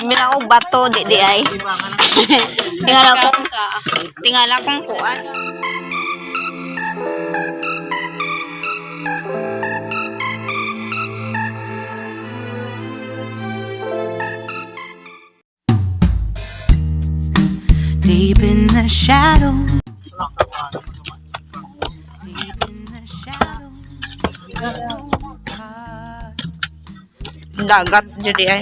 Bila ko bato di ay. Tingala kong kuan. Deep in the shadow. Dagat jadi ay.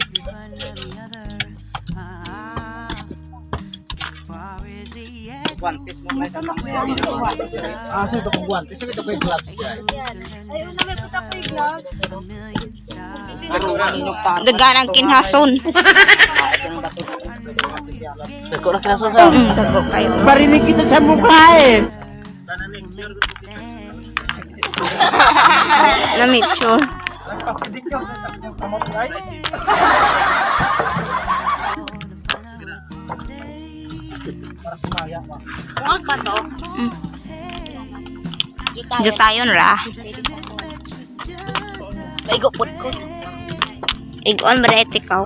Guantes mo may tanong. Sa ito kong guantes, sa ito kong gloves. Ayun na may puta ko yung gloves. Dagan ang kinhason. Dako na kinason sa. Dago kayo. Barinig kita sa mukha eh. Namitsure. Huwag ba to? Jutayon ra. Maigo po ko. Igon ba ikaw?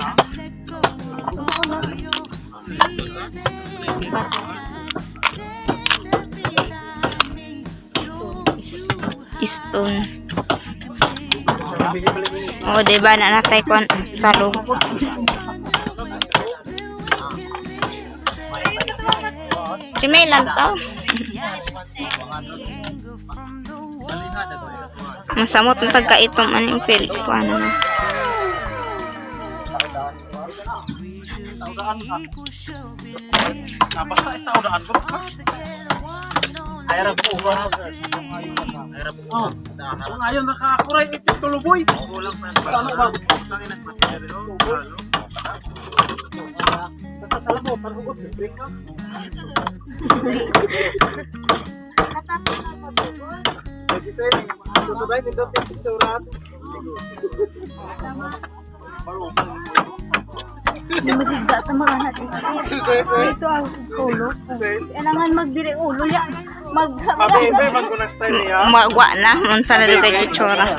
Stone. Oh, diba na natay kon sa loob. Simelan to. Masamot na tagka-itom aning feel ko ano na. Basta itaw daan ko. Ayra po ba? Ayra po. Kung ayaw nakakuray ito tuluboy. Ano ba? Basta sa labo, parang break ka. Kasi sa inyo, so to right, ito picture rat. Magigga ito mga natin. Ito ang ulo. Kailangan magdiri ulo ya. Pabe, magkunang style niya. Magwa na unsa na dito yung tsura.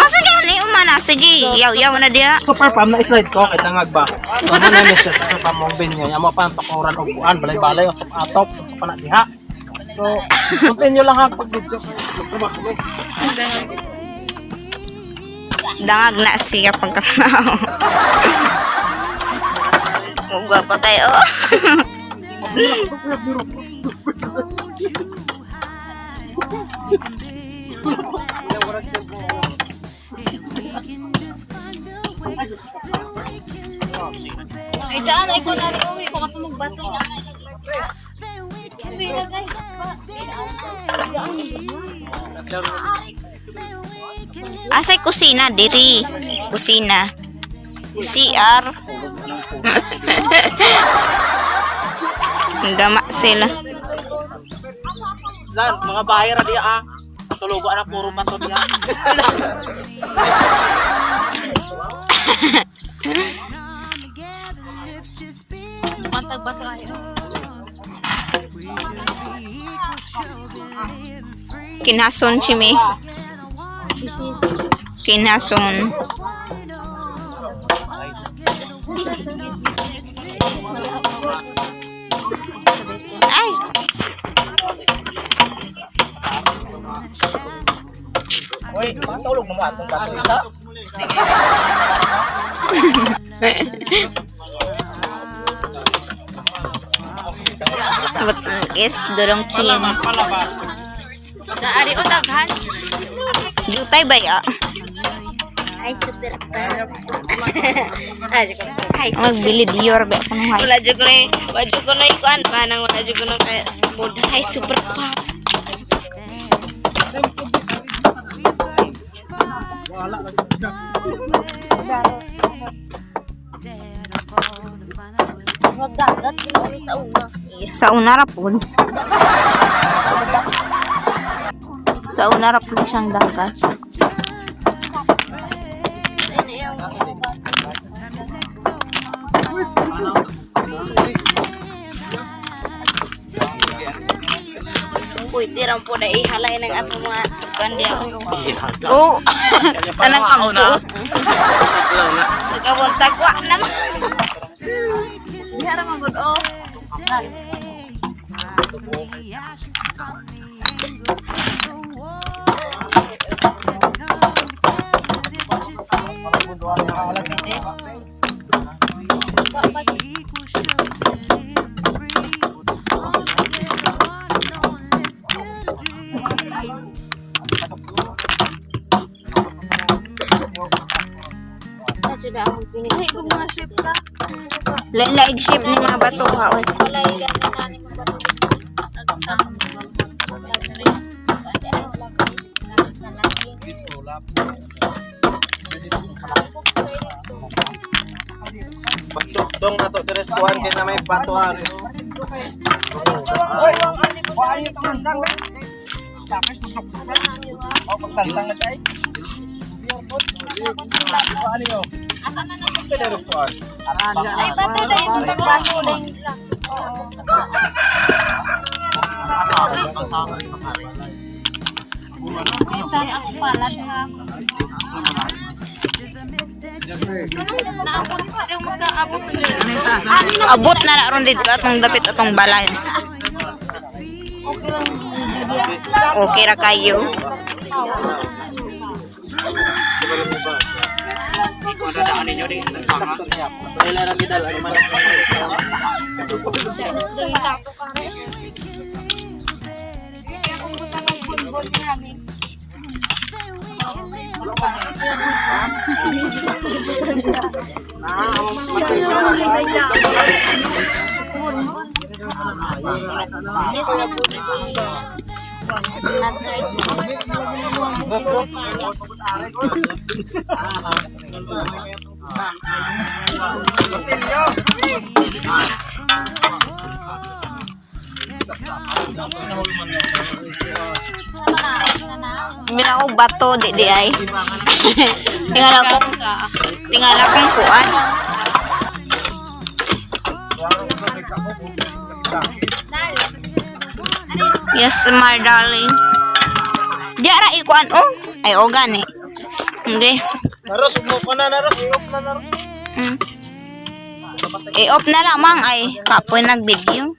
Sige, ni umana sige. Yaw na dia. Super pam na slide ko kay tangag ba. Ano na ni siya super pam mong bin niya. Amo pa tokoran og kuan balay-balay atop pa na diha. So, continue lang ha pag video. Dangag na siya pagkatao. Uga pa tayo. Ay, daan. Ay, kung nari uwi. Baka pa magbato na. Sige na, guys. Asay kusina diri. Kusina. CR. Gama sila. Lan, mga bahay ra diha ah. Tulugo na puro pa to diha. Pantag bato ayo. Kinhason chimi. This is Kinhason. Ay. Oy, matulog mo atong bato isa. What is durong chin? sa ari o daghan. Jutay ba ya? Ay super. Ay, Magbili dior ba ko nung hay. wala jud ko na, wala jud ko na ikuan pa nang wala jud ko na kay food. Ay super pa. Magdagat kini sa una. Sa una ra pud. Sa una ra pud siyang dagat. Pwede ram po na ihalay ng ato mga kan dia. Oh, tanang kampo. Nagkabuntag wa naman. Dihara magod oh. Ay, kung mga ship sa Lain-lain shape ni mga bato ha. Oy. walay gani na mga bato. Agsa. Pagsok dong nato deres kuan kay na may batuhan. Ay, pati dahil yung tagbaso dahil lang. Minsan ako palad ha. Naabot, di mo magkaabot na dyan. Abot na na ron dito atong dapit atong balay. Okay lang video dia. Okay ra kayo. Kailan na gidal ang manok. Bila ko bato di ay. Tingala kong kuan. Yes, my darling. Diara ikuan oh. Ay o gani. Okay. Naros mo ko na naros, iop na naros. Hmm. I-off na lamang ay kapoy nag-video.